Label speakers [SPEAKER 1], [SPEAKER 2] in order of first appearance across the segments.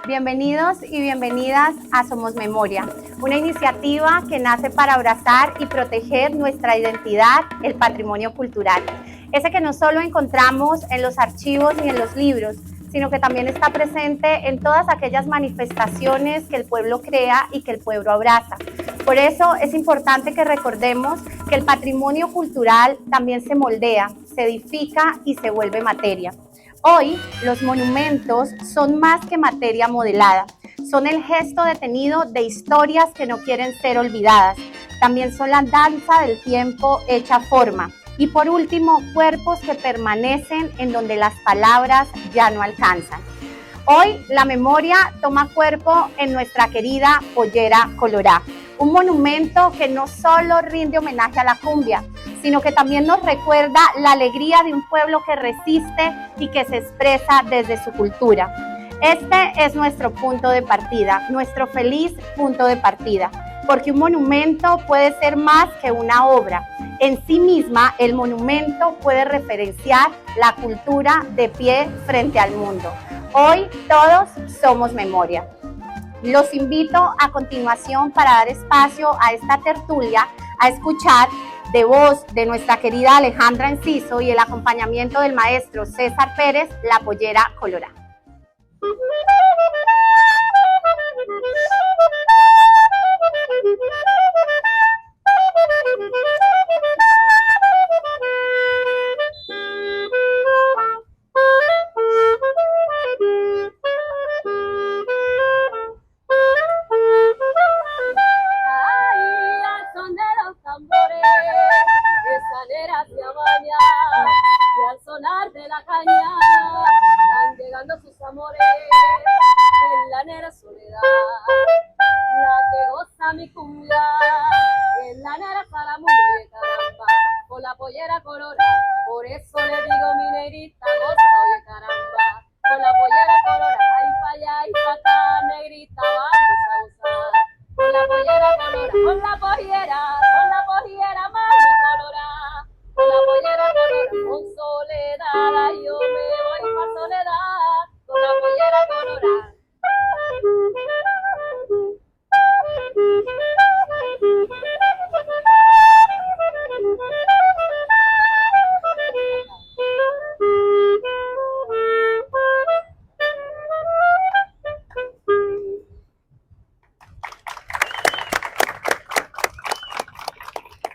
[SPEAKER 1] Bienvenidos y bienvenidas a Somos Memoria, una iniciativa que nace para abrazar y proteger nuestra identidad, el patrimonio cultural. Ese que no solo encontramos en los archivos ni en los libros, sino que también está presente en todas aquellas manifestaciones que el pueblo crea y que el pueblo abraza. Por eso es importante que recordemos que el patrimonio cultural también se moldea, se edifica y se vuelve materia. Hoy, los monumentos son más que materia modelada, son el gesto detenido de historias que no quieren ser olvidadas. También son la danza del tiempo hecha forma. Y por último, cuerpos que permanecen en donde las palabras ya no alcanzan. Hoy la memoria toma cuerpo en nuestra querida Pollera Colorá, un monumento que no solo rinde homenaje a la cumbia, sino que también nos recuerda la alegría de un pueblo que resiste y que se expresa desde su cultura. Este es nuestro punto de partida, nuestro feliz punto de partida, porque un monumento puede ser más que una obra. En sí misma, el monumento puede referenciar la cultura de pie frente al mundo. Hoy todos somos memoria. Los invito a continuación para dar espacio a esta tertulia, a escuchar de voz de nuestra querida Alejandra Enciso y el acompañamiento del maestro César Pérez, la Pollera Colorá.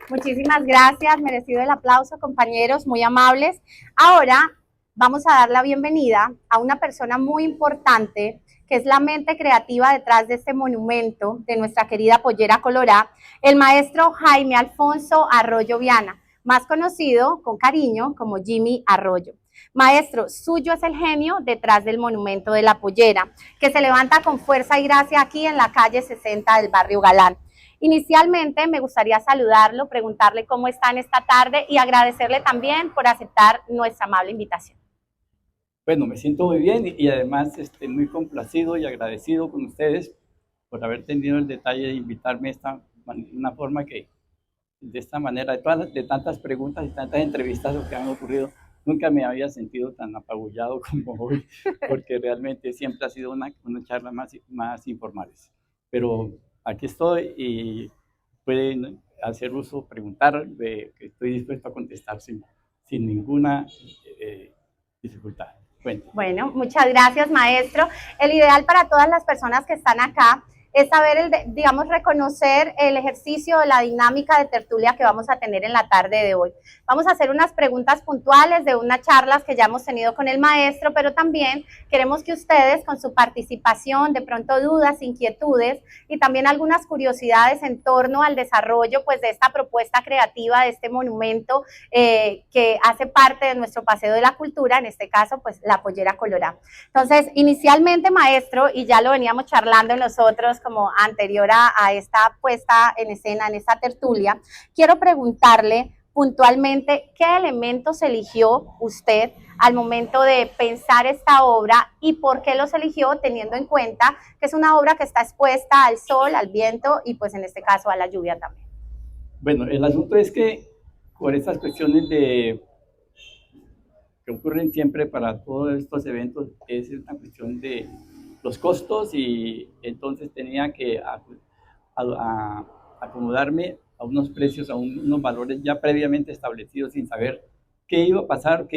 [SPEAKER 1] Muchísimas gracias, merecido el aplauso, compañeros, muy amables. Ahora vamos a dar la bienvenida a una persona muy importante, que es la mente creativa detrás de este monumento de nuestra querida Pollera Colorá, el maestro Jaime Alfonso Arroyo Viana, más conocido con cariño como Jimmy Arroyo. Maestro, suyo es el genio detrás del monumento de la Pollera, que se levanta con fuerza y gracia aquí en la calle 60 del barrio Galán. Inicialmente me gustaría saludarlo, preguntarle cómo está en esta tarde y agradecerle también por aceptar nuestra amable invitación.
[SPEAKER 2] Bueno, me siento muy bien y además muy complacido y agradecido con ustedes por haber tenido el detalle de invitarme de una forma que, de esta manera, de tantas preguntas y tantas entrevistas que han ocurrido, nunca me había sentido tan apabullado como hoy, porque realmente siempre ha sido una charla más informales. Pero aquí estoy y pueden hacer uso, preguntar, que estoy dispuesto a contestar sin ninguna dificultad.
[SPEAKER 1] Bueno, muchas gracias, maestro. El ideal para todas las personas que están acá es saber, digamos, reconocer el ejercicio de la dinámica de tertulia que vamos a tener en la tarde de hoy. Vamos a hacer unas preguntas puntuales de unas charlas que ya hemos tenido con el maestro, pero también queremos que ustedes, con su participación, de pronto dudas, inquietudes y también algunas curiosidades en torno al desarrollo, pues, de esta propuesta creativa, de este monumento que hace parte de nuestro Paseo de la Cultura, en este caso, pues, la Pollera Colorá. Entonces, inicialmente, maestro, y ya lo veníamos charlando nosotros como anterior a esta puesta en escena, en esta tertulia, quiero preguntarle puntualmente qué elementos eligió usted al momento de pensar esta obra y por qué los eligió, teniendo en cuenta que es una obra que está expuesta al sol, al viento y pues en este caso a la lluvia también.
[SPEAKER 2] Bueno, el asunto es que por estas cuestiones que ocurren siempre para todos estos eventos, es una cuestión de los costos y entonces tenía que acomodarme a unos precios, a unos valores ya previamente establecidos sin saber qué iba a pasar,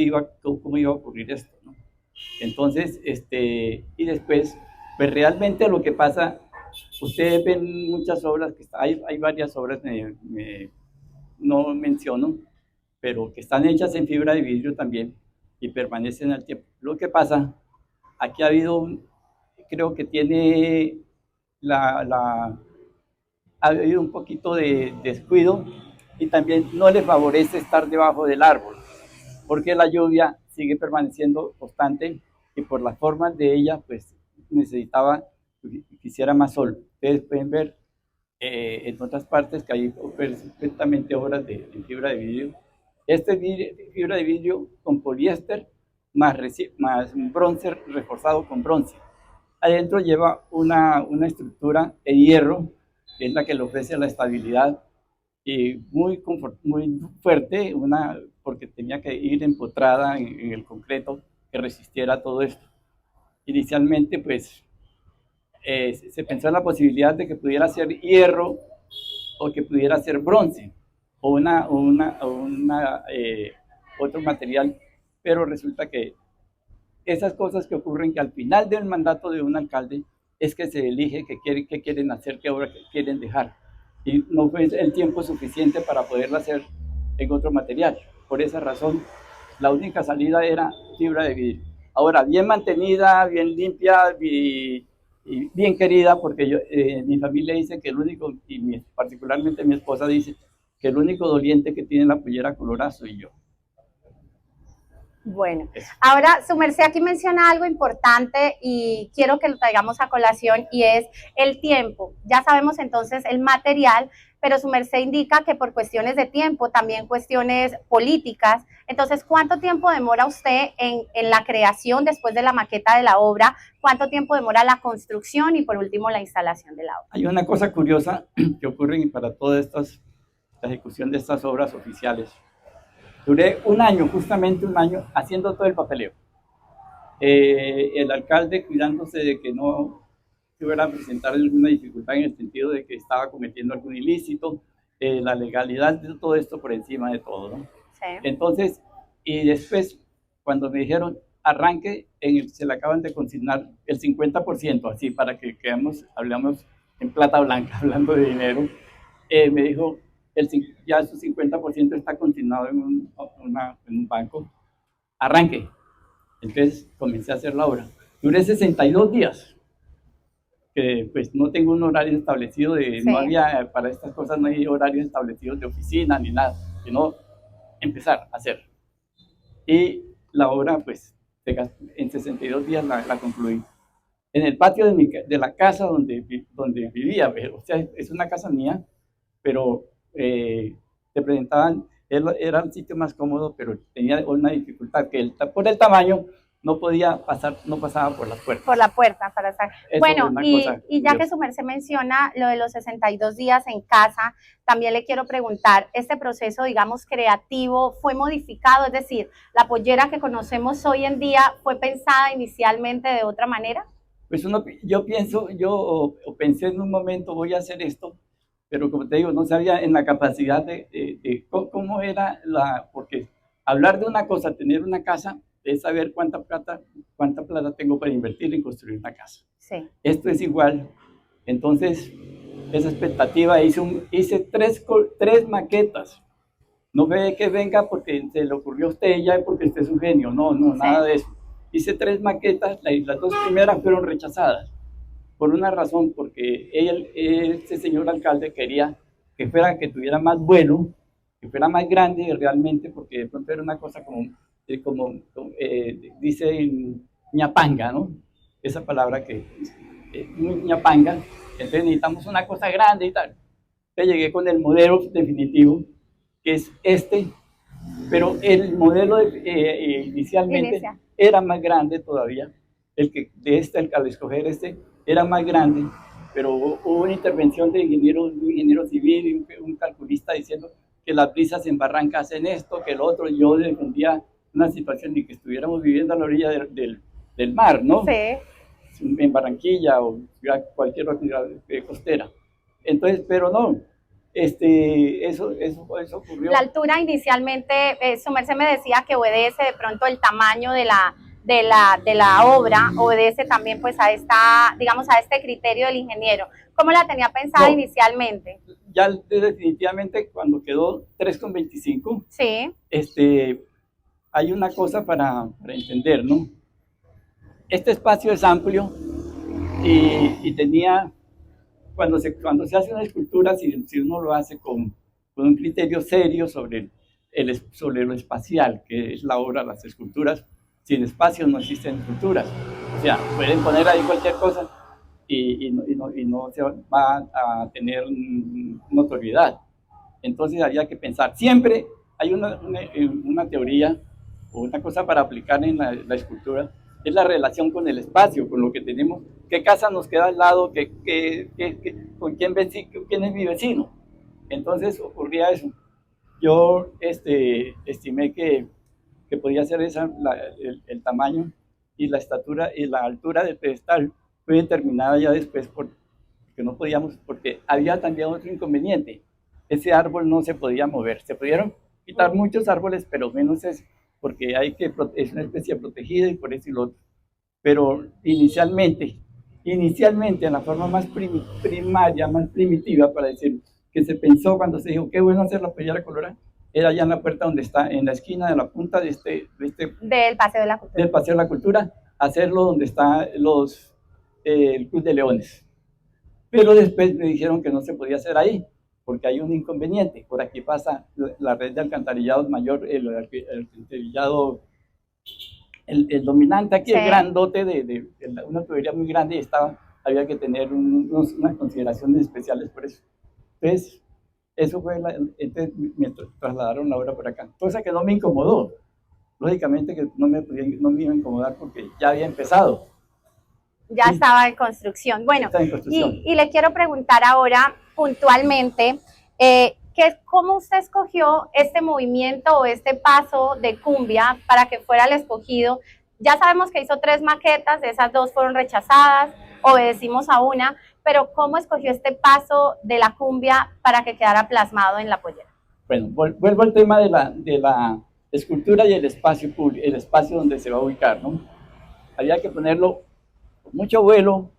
[SPEAKER 2] cómo iba a ocurrir esto, ¿no? Entonces, y después, pues realmente lo que pasa, ustedes ven muchas obras, hay varias obras, no menciono, pero que están hechas en fibra de vidrio también y permanecen al tiempo. Lo que pasa, aquí ha habido, creo que tiene ha habido un poquito de descuido y también no le favorece estar debajo del árbol, porque la lluvia sigue permaneciendo constante y por las formas de ella, pues necesitaba, quisiera más sol. Ustedes pueden ver en otras partes que hay perfectamente obras de fibra de vidrio. Este es fibra de vidrio con poliéster más bronce reforzado con bronce. Adentro lleva una estructura de hierro, que es la que le ofrece la estabilidad y muy fuerte, porque tenía que ir empotrada en el concreto que resistiera todo esto. Inicialmente, pues, se pensó en la posibilidad de que pudiera ser hierro o que pudiera ser bronce o otro material, pero resulta que esas cosas que ocurren que al final del mandato de un alcalde es que se elige qué quieren hacer, qué obra quieren dejar. Y no fue el tiempo suficiente para poderlo hacer en otro material. Por esa razón, la única salida era fibra de vidrio. Ahora, bien mantenida, bien limpia y bien querida, porque mi familia dice que el único, y particularmente mi esposa dice, que el único doliente que tiene la pollera colorada soy yo.
[SPEAKER 1] Bueno, ahora su merced aquí menciona algo importante y quiero que lo traigamos a colación y es el tiempo. Ya sabemos entonces el material, pero su merced indica que por cuestiones de tiempo, también cuestiones políticas. Entonces, ¿cuánto tiempo demora usted en la creación después de la maqueta de la obra? ¿Cuánto tiempo demora la construcción y por último la instalación de la obra?
[SPEAKER 2] Hay una cosa curiosa que ocurre para toda la ejecución de estas obras oficiales. Duré un año, justamente un año, haciendo todo el papeleo. El alcalde cuidándose de que no se fuera a presentar alguna dificultad en el sentido de que estaba cometiendo algún ilícito, la legalidad de todo esto por encima de todo, ¿no?
[SPEAKER 1] Sí.
[SPEAKER 2] Entonces, y después, cuando me dijeron, arranque, se le acaban de consignar el 50%, así para que hablamos en plata blanca, hablando de dinero, me dijo, ya su 50% está consignado en un banco, arranque. Entonces comencé a hacer la obra. Duré 62 días, que pues no tengo un horario establecido,
[SPEAKER 1] Sí.
[SPEAKER 2] No había, para estas cosas no hay horarios establecidos de oficina ni nada, sino empezar a hacer. Y la obra pues en 62 días la concluí. En el patio de la casa donde vivía, o sea, es una casa mía, pero se presentaban, era el sitio más cómodo, pero tenía una dificultad que por el tamaño no pasaba por las puertas.
[SPEAKER 1] Por la puerta para estar.
[SPEAKER 2] Eso
[SPEAKER 1] bueno, y ya que su merced menciona lo de los 62 días en casa, también le quiero preguntar, ¿este proceso, digamos, creativo fue modificado? Es decir, ¿la pollera que conocemos hoy en día fue pensada inicialmente de otra manera?
[SPEAKER 2] Pues yo pensé en un momento, voy a hacer esto, pero como te digo, no sabía en la capacidad de cómo era porque hablar de una cosa, tener una casa, es saber cuánta plata tengo para invertir en construir una casa.
[SPEAKER 1] Sí.
[SPEAKER 2] Esto es igual. Entonces, esa expectativa, hice tres maquetas. No ve que venga porque se le ocurrió a usted ya porque usted es un genio. No, sí. Nada de eso. Hice tres maquetas, las dos primeras fueron rechazadas. Por una razón, porque este señor alcalde quería que tuviera más vuelo, que fuera más grande realmente, porque de pronto era una cosa como dice ñapanga, ¿no? Esa palabra que es muy ñapanga. Entonces necesitamos una cosa grande y tal. Entonces llegué con el modelo definitivo, que es pero el modelo inicialmente era más grande todavía. Al escoger era más grande, pero hubo una intervención de un ingeniero civil y un calculista diciendo que las brisas en Barranca hacen esto, que el otro. Yo defendía una situación de que estuviéramos viviendo a la orilla del mar, ¿no?
[SPEAKER 1] Sí.
[SPEAKER 2] en Barranquilla o cualquier otra ciudad costera. Entonces, pero no, eso ocurrió.
[SPEAKER 1] La altura inicialmente, su merced me decía que obedece de pronto el tamaño de la obra, obedece también pues a digamos, a este criterio del ingeniero. ¿Cómo la tenía pensada inicialmente?
[SPEAKER 2] Ya definitivamente cuando quedó 3,25,
[SPEAKER 1] sí.
[SPEAKER 2] Hay una cosa para entender, ¿no? Este espacio es amplio y tenía, cuando se hace una escultura, si uno lo hace con un criterio serio sobre lo espacial, que es la obra, las esculturas, sin espacio no existen esculturas. O sea, pueden poner ahí cualquier cosa y no se va a tener notoriedad. Entonces había que pensar. Siempre hay una teoría o una cosa para aplicar en la escultura, es la relación con el espacio, con lo que tenemos, qué casa nos queda al lado, con quién es mi vecino. Entonces ocurría eso. Yo estimé que podía ser el tamaño y la estatura y la altura del pedestal fue determinada ya después porque no podíamos, porque había también otro inconveniente. Ese árbol no se podía mover. Se pudieron quitar muchos árboles, pero menos ese, porque es una especie protegida y por eso y lo otro. Pero inicialmente, en la forma más primaria, más primitiva, para decir, que se pensó cuando se dijo, qué bueno hacer la pollera colorada, era ya en la puerta donde está, en la esquina de la punta
[SPEAKER 1] del Paseo de la Cultura.
[SPEAKER 2] Del Paseo de la Cultura, hacerlo donde está el Club de Leones. Pero después me dijeron que no se podía hacer ahí, porque hay un inconveniente. Por aquí pasa la red de alcantarillados mayor, el alcantarillado, el dominante aquí, el grandote de una tubería muy grande, y había que tener unas consideraciones especiales por eso. Entonces, entonces me trasladaron la obra por acá, cosa que no me incomodó. Lógicamente que no me iba a incomodar porque ya había empezado.
[SPEAKER 1] Ya estaba en construcción. Bueno, y le quiero preguntar ahora puntualmente, ¿cómo usted escogió este movimiento o este paso de cumbia para que fuera el escogido? Ya sabemos que hizo 3 maquetas, de esas 2 fueron rechazadas, obedecimos a una, pero ¿cómo escogió este paso de la cumbia para que quedara plasmado en la pollera?
[SPEAKER 2] Bueno, vuelvo al tema de la escultura y el espacio público, el espacio donde se va a ubicar, ¿no? Había que ponerlo con mucho vuelo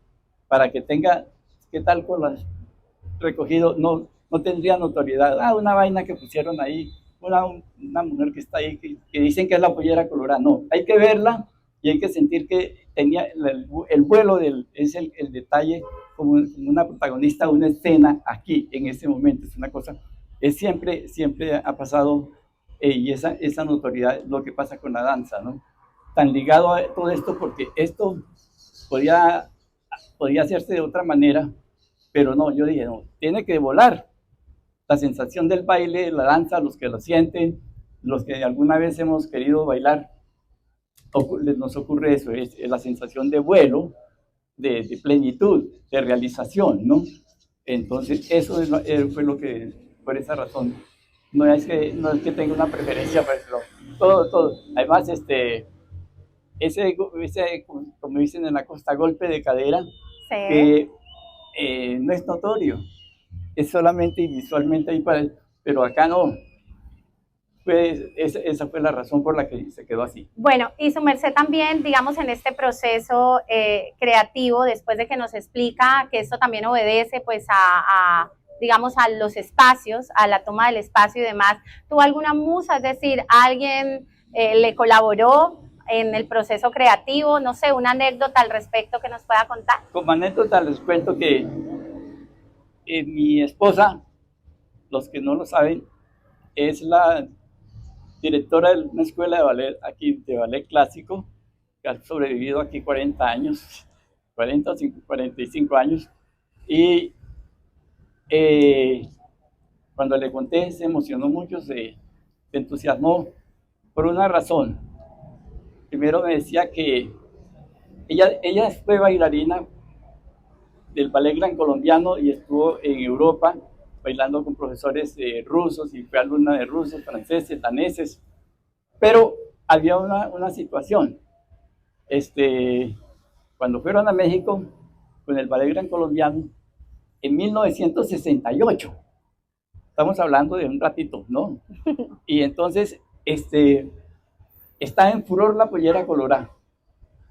[SPEAKER 2] para que tenga, ¿qué tal con las recogido? No tendría notoriedad. Una vaina que pusieron ahí, una mujer que está ahí, que dicen que es la pollera colorada. No, hay que verla y hay que sentir que tenía el vuelo es el detalle, como una protagonista, una escena aquí, en ese momento. Es una cosa, siempre ha pasado, y esa notoriedad, lo que pasa con la danza, ¿no? Tan ligado a todo esto, porque esto podía hacerse de otra manera, pero no, yo dije, no, tiene que volar. La sensación del baile, la danza, los que lo sienten, los que alguna vez hemos querido bailar, nos ocurre eso, es la sensación de vuelo, de plenitud, de realización, ¿no? Entonces, eso fue lo que, por esa razón, no es que tenga una preferencia para eso, todo. Además, ese, como dicen en la costa, golpe de cadera, que no es notorio, es solamente visualmente ahí pero acá no. Pues esa fue la razón por la que se quedó así.
[SPEAKER 1] Bueno, y su merced también, digamos, en este proceso creativo, después de que nos explica que esto también obedece pues digamos, a los espacios, a la toma del espacio y demás, ¿tuvo alguna musa? Es decir, ¿alguien le colaboró en el proceso creativo? No sé, una anécdota al respecto que nos pueda contar.
[SPEAKER 2] Como anécdota les cuento que mi esposa, los que no lo saben, es la directora de una escuela de ballet aquí, de ballet clásico, que ha sobrevivido aquí 40 años, 45 años, y cuando le conté se emocionó mucho, se entusiasmó por una razón. Primero me decía que ella fue bailarina del ballet gran colombiano y estuvo en Europa bailando con profesores rusos, y fue alumna de rusos, franceses, daneses, pero había una situación, cuando fueron a México con el Ballet Gran Colombiano en 1968. Estamos hablando de un ratito, ¿no? Y entonces, está en furor la pollera colorada.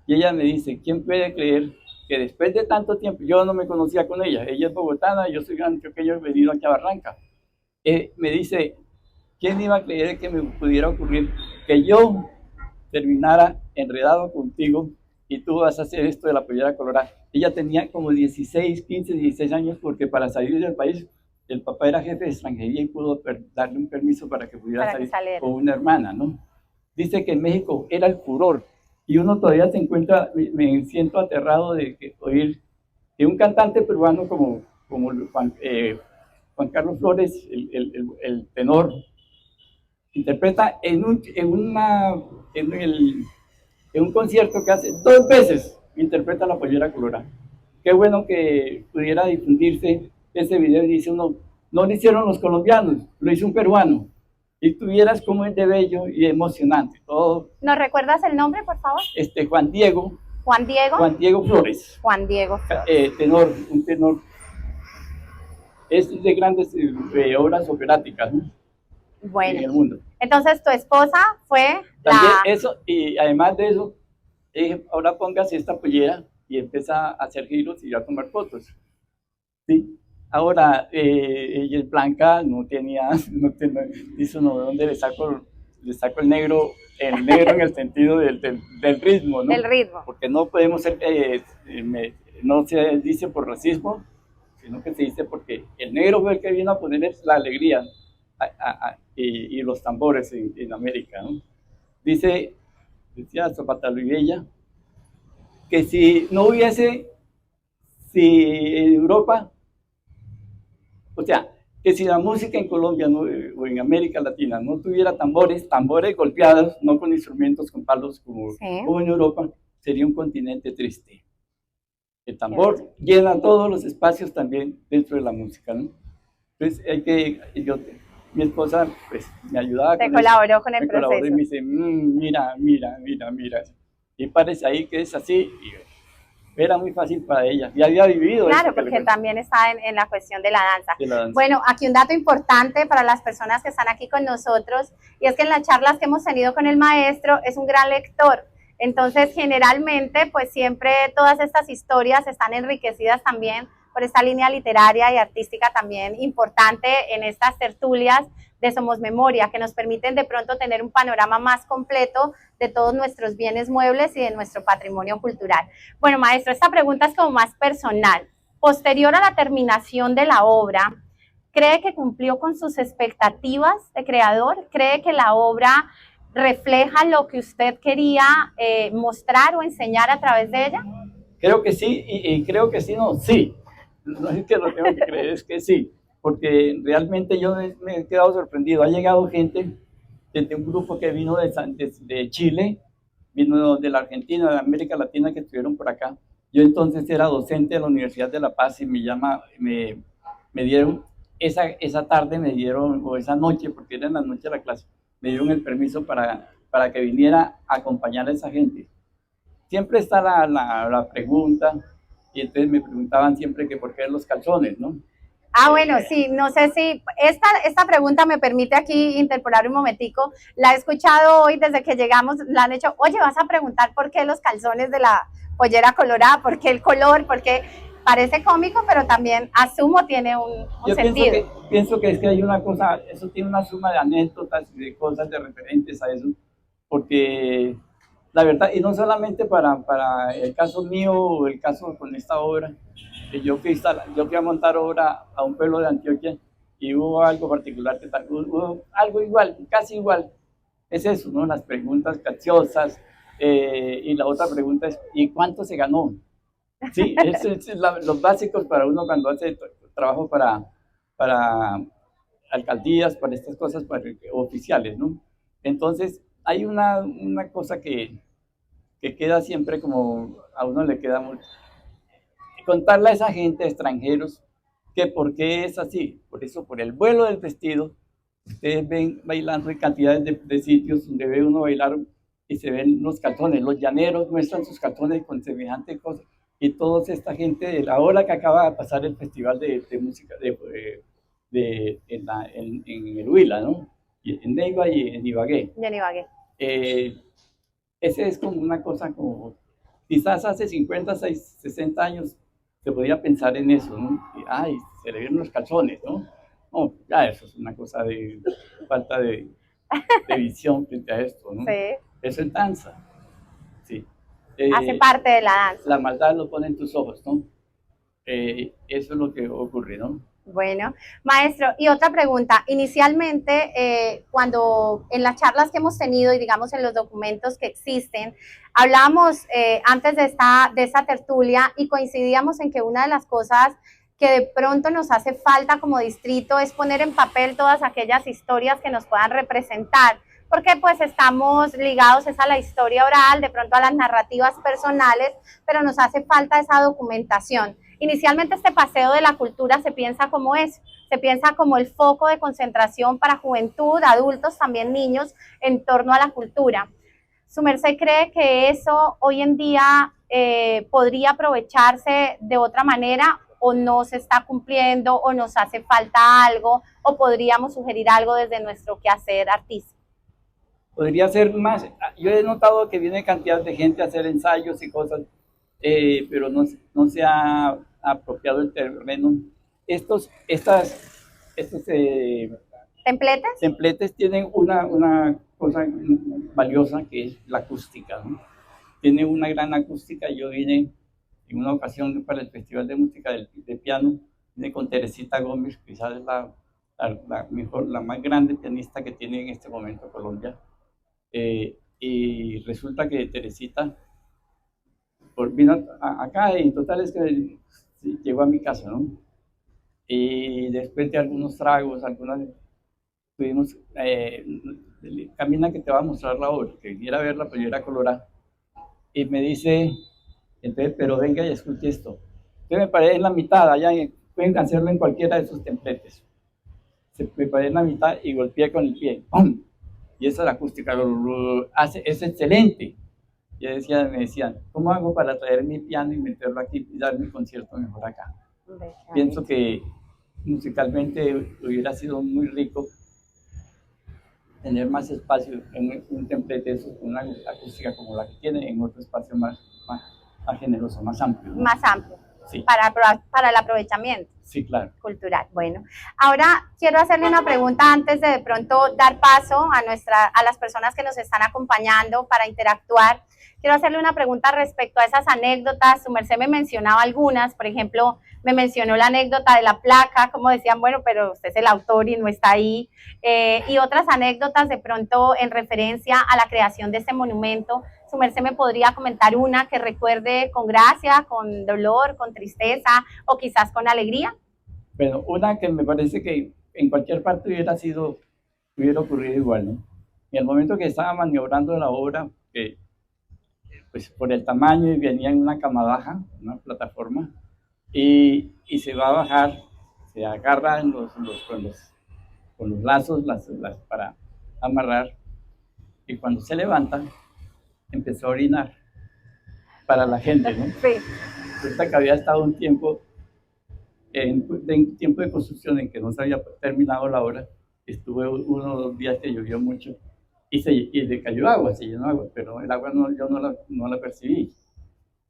[SPEAKER 2] Y ella me dice, ¿quién puede creer que después de tanto tiempo, yo no me conocía con ella, ella es bogotana, yo soy antioqueño, he venido aquí a Barranca, me dice, ¿quién iba a creer que me pudiera ocurrir que yo terminara enredado contigo y tú vas a hacer esto de la pollera colorada? Ella tenía como 16, 15, 16 años, porque para salir del país, el papá era jefe de extranjería y pudo darle un permiso para que pudiera salir con una hermana, ¿no? Dice que en México era el furor, y uno todavía se encuentra, me siento aterrado de oír que un cantante peruano como Juan Carlos Flores, el tenor, interpreta en un concierto que hace 2 veces, interpreta la pollera colorada. Qué bueno que pudiera difundirse ese video, y dice uno, no lo hicieron los colombianos, lo hizo un peruano. Y tuvieras como es de bello y emocionante todo.
[SPEAKER 1] ¿Nos recuerdas el nombre, por favor?
[SPEAKER 2] Juan Diego.
[SPEAKER 1] Juan Diego.
[SPEAKER 2] Juan Diego Flores.
[SPEAKER 1] Juan Diego Flores.
[SPEAKER 2] Un tenor. Es de grandes obras operáticas, ¿no?
[SPEAKER 1] Bueno,
[SPEAKER 2] en el mundo.
[SPEAKER 1] Entonces tu esposa fue
[SPEAKER 2] también eso, y además de eso, ahora póngase esta pollera y empieza a hacer giros y a tomar fotos. ¿Sí? Ahora, ella es blanca, no tenía, dice uno, ¿de dónde le saco el negro en el sentido del ritmo, ¿no?
[SPEAKER 1] Del ritmo.
[SPEAKER 2] Porque no podemos ser, no se dice por racismo, sino que se dice porque el negro fue el que vino a poner la alegría y los tambores en América, ¿no? Decía Zapata Olivella, que si en Europa, o sea, que si la música en Colombia o en América Latina no tuviera tambores golpeados, no con instrumentos, con palos como en Europa, sería un continente triste. El tambor llena todos los espacios también dentro de la música, ¿no? Entonces mi esposa pues me ayudaba
[SPEAKER 1] colaboró con el proceso.
[SPEAKER 2] Colaboró y me dice, mira, y parece ahí que es así, y era muy fácil para ella, y había vivido.
[SPEAKER 1] Claro, porque también está en la cuestión de la danza. Bueno, aquí un dato importante para las personas que están aquí con nosotros, y es que en las charlas que hemos tenido con el maestro, es un gran lector. Entonces, generalmente, pues siempre todas estas historias están enriquecidas también por esta línea literaria y artística también importante en estas tertulias de Somos Memoria, que nos permiten de pronto tener un panorama más completo de todos nuestros bienes muebles y de nuestro patrimonio cultural. Bueno, maestro, esta pregunta es como más personal. Posterior a la terminación de la obra, ¿cree que cumplió con sus expectativas de creador? ¿Cree que la obra refleja lo que usted quería mostrar o enseñar a través de ella?
[SPEAKER 2] Creo que sí, y creo que sí, sí. No es que lo tengo que creer, es que sí, porque realmente yo me he quedado sorprendido. Ha llegado gente desde un grupo que vino de Chile, vino de la Argentina, de América Latina, que estuvieron por acá. Yo entonces era docente de la Universidad de La Paz y me dieron, esa tarde me dieron, o esa noche, porque era en la noche de la clase, me dieron el permiso para que viniera a acompañar a esa gente. Siempre está la pregunta, y entonces me preguntaban siempre que por qué los calzones, ¿no?
[SPEAKER 1] Bueno, sí, no sé si esta pregunta me permite aquí interpolar un momentico. La he escuchado hoy desde que llegamos, la han hecho, oye, vas a preguntar por qué los calzones de la pollera colorada, por qué el color, porque parece cómico, pero también asumo tiene un sentido.
[SPEAKER 2] Pienso que es que hay una cosa, eso tiene una suma de anécdotas y de cosas de referentes a eso, porque la verdad, y no solamente para el caso mío o el caso con esta obra, yo fui a montar obra a un pueblo de Antioquia y hubo algo particular, hubo algo igual, casi igual. Es eso, ¿no? Las preguntas capciosas, y la otra pregunta es, ¿y cuánto se ganó? Sí, los básicos para uno cuando hace trabajo para alcaldías, para estas cosas oficiales, ¿no? Entonces, hay una cosa que queda siempre como a uno le queda mucho. Contarle a esa gente, extranjeros, que por qué es así. Por eso, por el vuelo del vestido, ustedes ven bailando en cantidades de sitios donde ve uno bailar y se ven los calzones, los llaneros muestran sus calzones con semejante cosa, y toda esta gente de la hora que acaba de pasar el festival de música en el Huila, ¿no? En Neiva y en Ibagué.
[SPEAKER 1] Y en Ibagué.
[SPEAKER 2] Ese es como una cosa como, quizás hace 50, 60 años se podía pensar en eso, ¿no? Y, ay, se le vieron los calzones, ¿no? No, ya eso es una cosa de falta de visión frente a esto, ¿no?
[SPEAKER 1] Sí.
[SPEAKER 2] Eso es danza, sí.
[SPEAKER 1] Hace parte de la danza.
[SPEAKER 2] La maldad lo pone en tus ojos, ¿no? Eso es lo que ocurre, ¿no?
[SPEAKER 1] Bueno, maestro, y otra pregunta. Inicialmente, cuando en las charlas que hemos tenido y digamos en los documentos que existen, hablábamos antes de esta tertulia y coincidíamos en que una de las cosas que de pronto nos hace falta como distrito es poner en papel todas aquellas historias que nos puedan representar, porque pues estamos ligados a la historia oral, de pronto a las narrativas personales, pero nos hace falta esa documentación. Inicialmente este paseo de la cultura se piensa como eso, se piensa como el foco de concentración para juventud, adultos, también niños, en torno a la cultura. ¿Su merced cree que eso hoy en día podría aprovecharse de otra manera o no se está cumpliendo o nos hace falta algo o podríamos sugerir algo desde nuestro quehacer artístico?
[SPEAKER 2] Podría ser más. Yo he notado que viene cantidad de gente a hacer ensayos y cosas, pero no se ha apropiado el terreno. Estos templetes tienen una cosa valiosa que es la acústica, ¿no? Tiene una gran acústica. Yo vine en una ocasión para el Festival de Música de Piano, vine con Teresita Gómez, quizás es la más grande pianista que tiene en este momento Colombia. Y resulta que Teresita vino acá y total es que llegó a mi casa, ¿no? Y después de algunos tragos, tuvimos, camina que te va a mostrar la obra, que viniera a verla, pero yo era colorada. Y me dice, entonces, pero venga y escuche esto. Entonces me paré en la mitad, allá pueden hacerlo en cualquiera de esos templetes. Me paré en la mitad y golpeé con el pie. ¡Pum! Y esa es la acústica, es excelente. Y me decían, ¿cómo hago para traer mi piano y meterlo aquí y dar mi concierto mejor acá? Pienso que musicalmente hubiera sido muy rico tener más espacio en un templete, eso, con una acústica como la que tiene, en otro espacio más generoso, más amplio, ¿no?
[SPEAKER 1] Más amplio. Sí. Para el aprovechamiento.
[SPEAKER 2] Sí, claro.
[SPEAKER 1] Cultural. Bueno, ahora quiero hacerle una pregunta antes de pronto dar paso a las personas que nos están acompañando para interactuar. Quiero hacerle una pregunta respecto a esas anécdotas. Su merced me mencionaba algunas, por ejemplo, me mencionó la anécdota de la placa, como decían, bueno, pero usted es el autor y no está ahí, y otras anécdotas de pronto en referencia a la creación de este monumento. Su merced me podría comentar una que recuerde con gracia, con dolor, con tristeza o quizás con alegría.
[SPEAKER 2] Bueno, una que me parece que en cualquier parte hubiera ocurrido igual, ¿no? En el momento que estaba maniobrando la obra, pues por el tamaño, y venía en una cama baja, una plataforma, y se va a bajar, se agarra con los lazos para amarrar, y cuando se levanta, empezó a orinar para la gente, ¿no?
[SPEAKER 1] Sí.
[SPEAKER 2] Resulta que había estado un tiempo, en tiempo de construcción en que no se había terminado la obra. Estuve 1 o 2 días que llovió mucho y se cayó agua, se llenó agua, pero el agua yo no la percibí.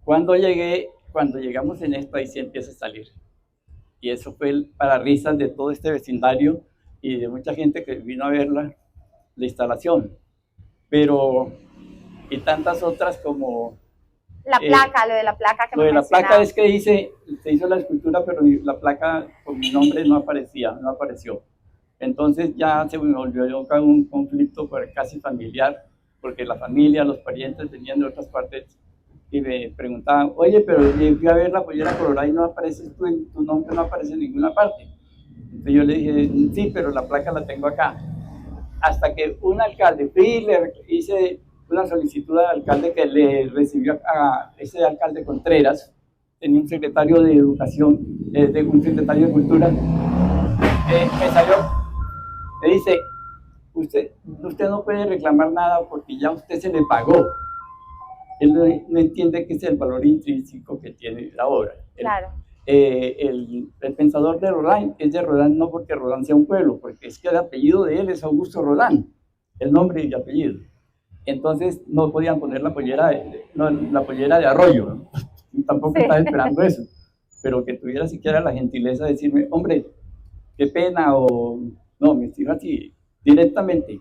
[SPEAKER 2] Cuando llegamos en esto, ahí sí empieza a salir. Y eso fue para risas de todo este vecindario y de mucha gente que vino a ver la instalación. Pero, y tantas otras como...
[SPEAKER 1] La placa, lo de la placa que
[SPEAKER 2] me mencionaba. Lo de la placa es que se hizo la escultura, pero la placa con mi nombre no apareció. Entonces ya se me volvió un conflicto casi familiar, porque la familia, los parientes venían de otras partes y me preguntaban, oye, pero yo fui a ver la pollera colorada y no apareces tú, tu nombre no aparece en ninguna parte. Entonces yo le dije, sí, pero la placa la tengo acá. Hasta que un alcalde, le hice una solicitud al alcalde que le recibió a ese alcalde Contreras, tenía un secretario de educación, un secretario de cultura, me salió, me dice, usted no puede reclamar nada porque ya usted se le pagó. Él no entiende qué es el valor intrínseco que tiene la obra.
[SPEAKER 1] Claro.
[SPEAKER 2] El pensador de Rodin es de Rodin no porque Rodin sea un pueblo, porque es que el apellido de él es Augusto Rodin, el nombre y apellido. Entonces no podían poner la pollera de Arroyo, ¿no? Tampoco sí. Estaba esperando eso, pero que tuviera siquiera la gentileza de decirme, hombre, qué pena, o no, me escribo así directamente.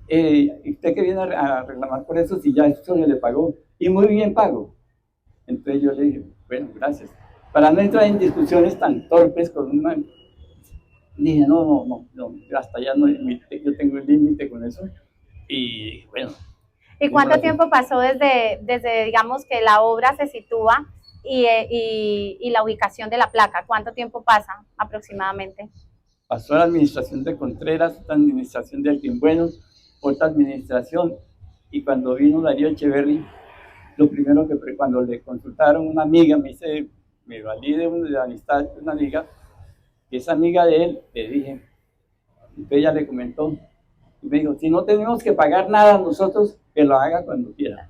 [SPEAKER 2] ¿Usted que viene a reclamar por eso si ya eso se le pagó? Y muy bien pago. Entonces yo le dije, bueno, gracias. Para no entrar en discusiones tan torpes con una... Dije, no, hasta ya no, yo tengo el límite con eso. Y bueno.
[SPEAKER 1] ¿Y cuánto tiempo pasó desde, digamos, que la obra se sitúa y la ubicación de la placa? ¿Cuánto tiempo pasa aproximadamente?
[SPEAKER 2] Pasó a la administración de Contreras, otra administración de Alguien otra administración, y cuando vino Darío Echeverry, lo primero que cuando le consultaron una amiga, me valí de la amistad de una amiga, que es amiga de él, le dije, y ella le comentó, y me dijo, si no tenemos que pagar nada nosotros, que lo haga cuando quiera.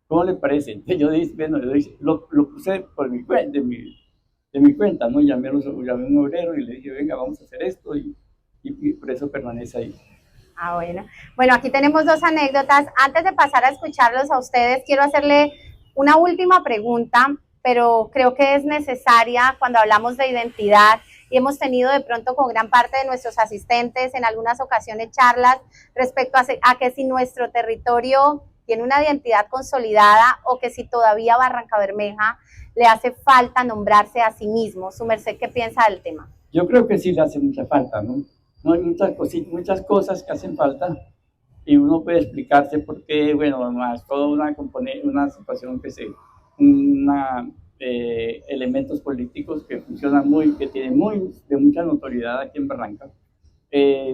[SPEAKER 2] ¿Cómo le parece? Entonces yo dije, bueno, lo puse por mi cuenta, de mi cuenta, ¿no? Llamé a un obrero y le dije, venga, vamos a hacer esto, y por eso permanece ahí.
[SPEAKER 1] Ah, bueno. Bueno, aquí tenemos dos anécdotas. Antes de pasar a escucharlos a ustedes, quiero hacerle una última pregunta, pero creo que es necesaria cuando hablamos de identidad y hemos tenido de pronto con gran parte de nuestros asistentes en algunas ocasiones charlas respecto a que si nuestro territorio tiene una identidad consolidada o que si todavía Barrancabermeja le hace falta nombrarse a sí mismo. Su merced, ¿qué piensa del tema?
[SPEAKER 2] Yo creo que sí le hace mucha falta, ¿no? No hay muchas cosas que hacen falta y uno puede explicarse por qué, bueno, más toda una situación que elementos políticos que funcionan que tienen de mucha notoriedad aquí en Barranca,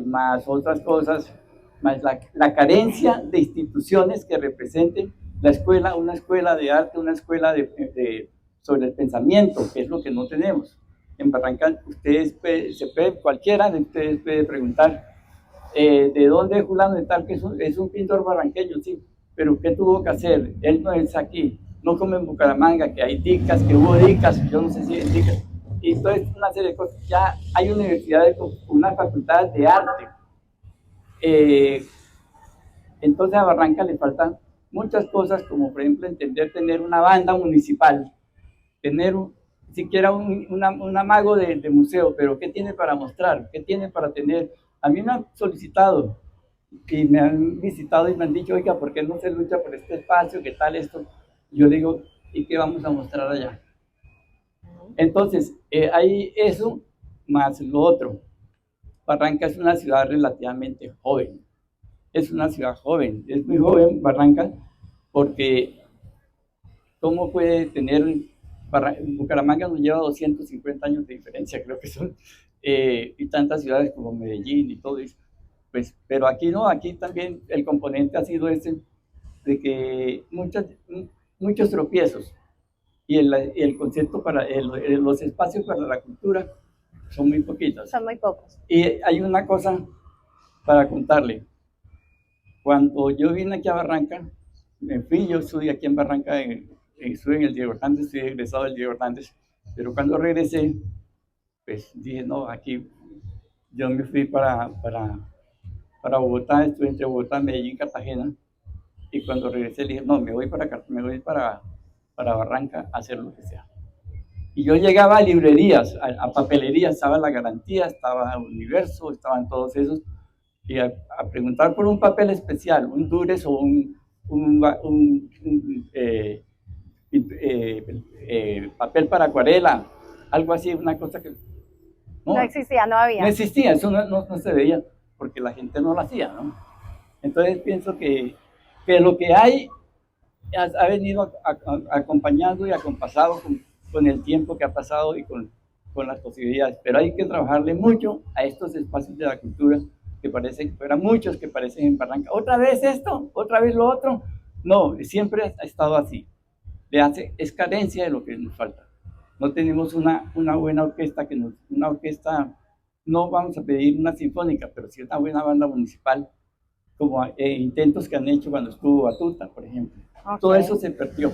[SPEAKER 2] más otras cosas, más la carencia de instituciones que representen una escuela de arte, una escuela sobre el pensamiento, que es lo que no tenemos. En Barranca, cualquiera de ustedes puede preguntar de dónde es fulano de tal, que es un pintor barranqueño, sí, pero ¿qué tuvo que hacer? Él no es aquí, no como en Bucaramanga, que hay dicas, que hubo dicas, yo no sé si hay dicas, y entonces una serie de cosas. Ya hay universidades con una facultad de arte. Entonces a Barranca le faltan muchas cosas, como por ejemplo tener una banda municipal, tener siquiera un amago de museo, pero ¿qué tiene para mostrar? ¿Qué tiene para tener? A mí me han solicitado y me han visitado y me han dicho, oiga, ¿por qué no se lucha por este espacio? ¿Qué tal esto? Yo digo, ¿y qué vamos a mostrar allá? Entonces, hay eso más lo otro. Barranca es una ciudad relativamente joven. Es una ciudad joven, es muy joven Barranca, porque ¿cómo puede tener... Bucaramanga nos lleva 250 años de diferencia, creo que son, y tantas ciudades como Medellín y todo eso. Pues, pero aquí no, aquí también el componente ha sido de que muchos tropiezos y el concepto para los espacios para la cultura son muy poquitos.
[SPEAKER 1] Son muy pocos.
[SPEAKER 2] Y hay una cosa para contarle. Cuando yo vine aquí a Barranca, yo estudié aquí en Barranca, estuve en el Diego Hernández, estoy egresado del Diego Hernández, pero cuando regresé, pues dije, no, aquí yo me fui para Bogotá, estuve entre Bogotá, Medellín, Cartagena, y cuando regresé dije, no, me voy para Barranca a hacer lo que sea. Y yo llegaba a librerías, a papelerías, estaba La Garantía, estaba Universo, estaban todos esos, y a preguntar por un papel especial, un Dures o papel para acuarela, algo así, una cosa que
[SPEAKER 1] no existía, no había.
[SPEAKER 2] No existía, eso no se veía, porque la gente no lo hacía, ¿no? Entonces pienso que lo que hay ha venido acompañando y acompasado con el tiempo que ha pasado y con las posibilidades, pero hay que trabajarle mucho a estos espacios de la cultura que parecen, pero muchos que parecen en Barranca, otra vez esto, otra vez lo otro. No, siempre ha estado así. Es carencia de lo que nos falta. No tenemos una buena orquesta, una orquesta no vamos a pedir una sinfónica, pero sí una buena banda municipal, como intentos que han hecho cuando estuvo Batuta, por ejemplo. Okay. Todo eso se perdió.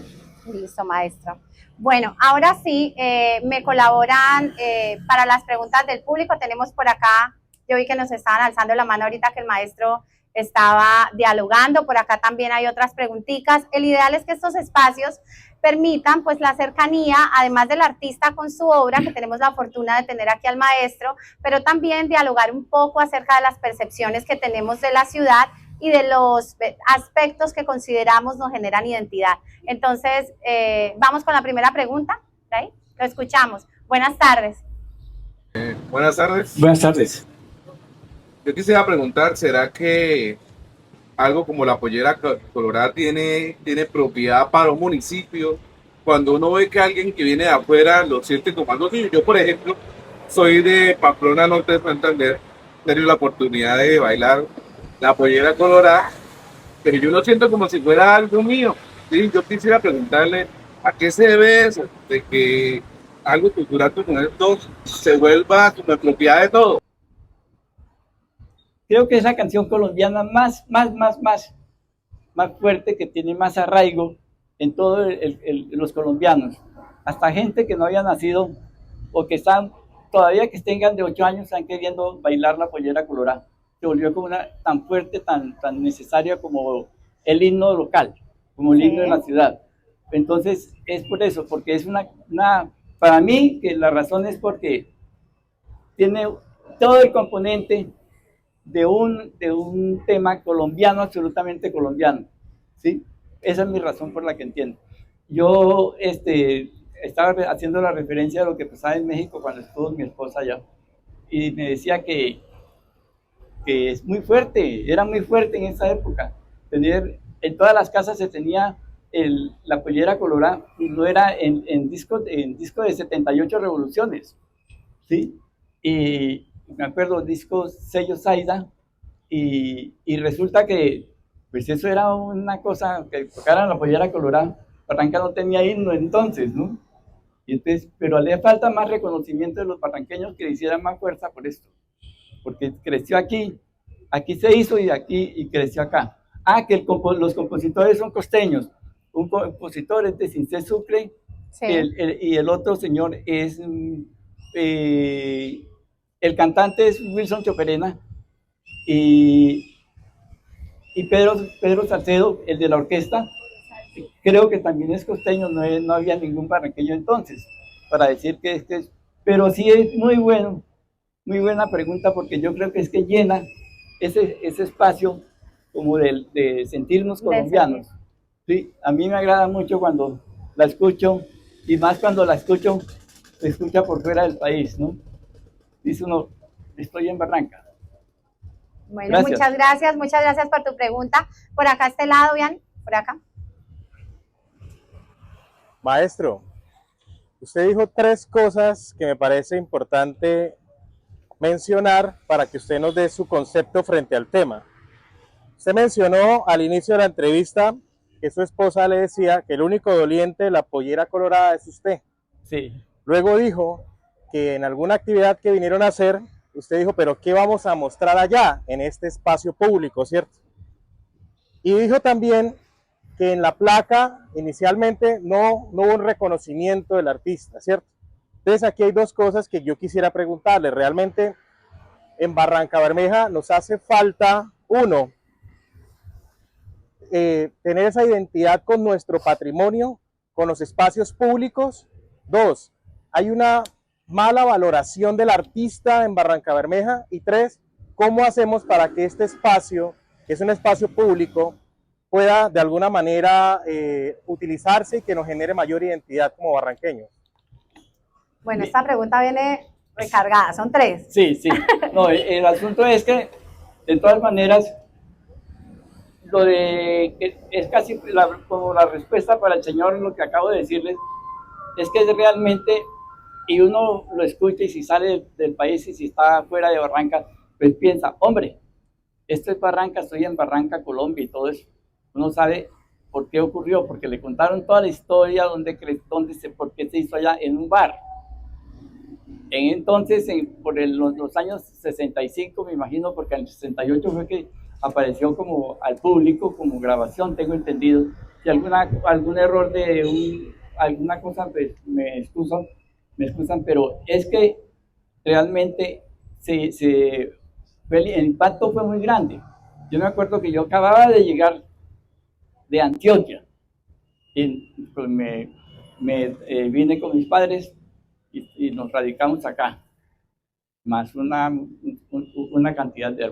[SPEAKER 1] Listo, maestro. Bueno, ahora sí, me colaboran para las preguntas del público. Tenemos por acá, yo vi que nos estaban alzando la mano ahorita que el maestro estaba dialogando. Por acá también hay otras preguntitas. El ideal es que estos espacios permitan pues la cercanía, además del artista con su obra, que tenemos la fortuna de tener aquí al maestro, pero también dialogar un poco acerca de las percepciones que tenemos de la ciudad y de los aspectos que consideramos nos generan identidad. Entonces, vamos con la primera pregunta. ¿Sí? Lo escuchamos. Buenas tardes.
[SPEAKER 3] Buenas tardes.
[SPEAKER 2] Buenas tardes.
[SPEAKER 3] Yo quisiera preguntar, ¿será que algo como la pollera colorada tiene propiedad para un municipio? Cuando uno ve que alguien que viene de afuera lo siente como algo suyo. Yo, por ejemplo, soy de Pamplona, Norte de Santander, he tenido la oportunidad de bailar la pollera colorada, pero yo lo siento como si fuera algo mío. ¿Sí? Yo quisiera preguntarle a qué se debe eso, de que algo cultural como esto se vuelva como propiedad de todo.
[SPEAKER 2] Creo que es la canción colombiana más fuerte, que tiene más arraigo en todos los colombianos. Hasta gente que no había nacido o que están, todavía que tengan de 8 años, están queriendo bailar la pollera colorada. Se volvió como una tan fuerte, tan necesaria como el himno local, como el himno de la ciudad. Entonces es por eso, porque es para mí que la razón es porque tiene todo el componente de un tema colombiano, absolutamente colombiano, ¿sí? Esa es mi razón por la que entiendo. Yo estaba haciendo la referencia de lo que pasaba en México cuando estuvo mi esposa allá, y me decía que es muy fuerte, era muy fuerte en esa época. En todas las casas se tenía la pollera colorada, y no era en disco de 78 revoluciones, ¿sí? Y me acuerdo, disco sello Saida, y resulta que pues eso era una cosa, que tocaran la pollera colorada. Barranca no tenía himno entonces, ¿no? Y entonces, pero le falta más reconocimiento de los barranqueños, que hicieran más fuerza por esto, porque creció aquí se hizo, y creció acá. Que los compositores son costeños. Un compositor es de Cincé Sucre, sí. Y el otro señor es el cantante es Wilson Choperena, y Pedro Salcedo, el de la orquesta, creo que también es costeño. No había ningún barranqueño entonces para decir que es, pero sí es muy buena pregunta, porque yo creo que es que llena ese espacio como de sentirnos colombianos. Sí, a mí me agrada mucho cuando la escucho, y más cuando la escucho, se escucha por fuera del país, ¿no? Dice uno, estoy en Barranca.
[SPEAKER 1] Bueno, gracias. Muchas gracias por tu pregunta. Por acá, este lado, bien, por acá.
[SPEAKER 4] Maestro, usted dijo 3 cosas que me parece importante mencionar para que usted nos dé su concepto frente al tema. Usted mencionó al inicio de la entrevista que su esposa le decía que el único doliente de la pollera colorada es usted.
[SPEAKER 2] Sí.
[SPEAKER 4] Luego dijo que en alguna actividad que vinieron a hacer, usted dijo, pero ¿qué vamos a mostrar allá en este espacio público, cierto? Y dijo también que en la placa inicialmente no hubo un reconocimiento del artista, ¿cierto? Entonces aquí hay 2 cosas que yo quisiera preguntarle. Realmente en Barrancabermeja nos hace falta, uno, tener esa identidad con nuestro patrimonio, con los espacios públicos. 2, hay una mala valoración del artista en Barrancabermeja. Y 3, ¿cómo hacemos para que este espacio, que es un espacio público, pueda de alguna manera utilizarse y que nos genere mayor identidad como barranqueños?
[SPEAKER 1] Bueno, esta pregunta viene recargada, son 3.
[SPEAKER 2] Sí. No, el asunto es que, de todas maneras, es casi como la respuesta para el señor, lo que acabo de decirles, es que es realmente, y uno lo escucha, y si sale del país y si está fuera de Barranca, pues piensa, hombre, esto es Barranca, estoy en Barranca, Colombia, y todo eso. Uno sabe por qué ocurrió, porque le contaron toda la historia, por qué se hizo allá en un bar. Entonces, los años 65, me imagino, porque en el 68 fue que apareció como al público, como grabación, tengo entendido. Si algún error alguna cosa, pues me excusan, pero es que realmente el impacto fue muy grande. Yo me acuerdo que yo acababa de llegar de Antioquia y pues vine con mis padres y nos radicamos acá, más una cantidad de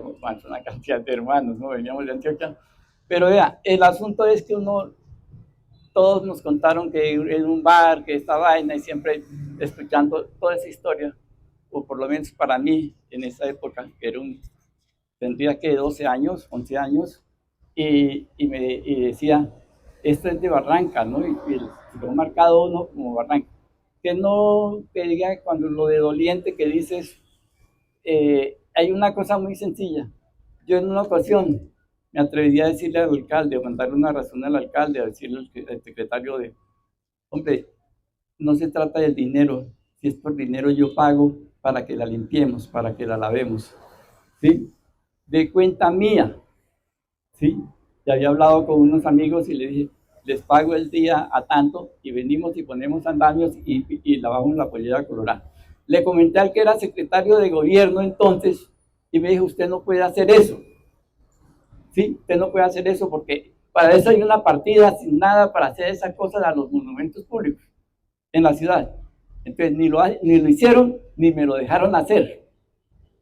[SPEAKER 2] hermanos, ¿no? Veníamos de Antioquia. Pero vea, el asunto es que todos nos contaron que en un bar, que esta vaina, y siempre escuchando toda esa historia, o por lo menos para mí, en esa época, que tendría que 12 años, 11 años, y decía, esto es de Barranca, ¿no? Y lo han marcado uno como Barranca. Que diga cuando lo de doliente que dices, hay una cosa muy sencilla. Yo en una ocasión me atrevería a decirle al alcalde, o mandarle una razón al alcalde, a decirle al secretario hombre, no se trata del dinero, si es por dinero yo pago para que la limpiemos, para que la lavemos, ¿sí? De cuenta mía, ¿sí? Ya había hablado con unos amigos y le dije, les pago el día a tanto y venimos y ponemos andamios y lavamos la pollera colorada. Le comenté al que era secretario de gobierno entonces y me dijo, usted no puede hacer eso, ¿sí? Usted no puede hacer eso porque para eso hay una partida sin nada para hacer esas cosas a los monumentos públicos en la ciudad. Entonces ni lo hicieron ni me lo dejaron hacer.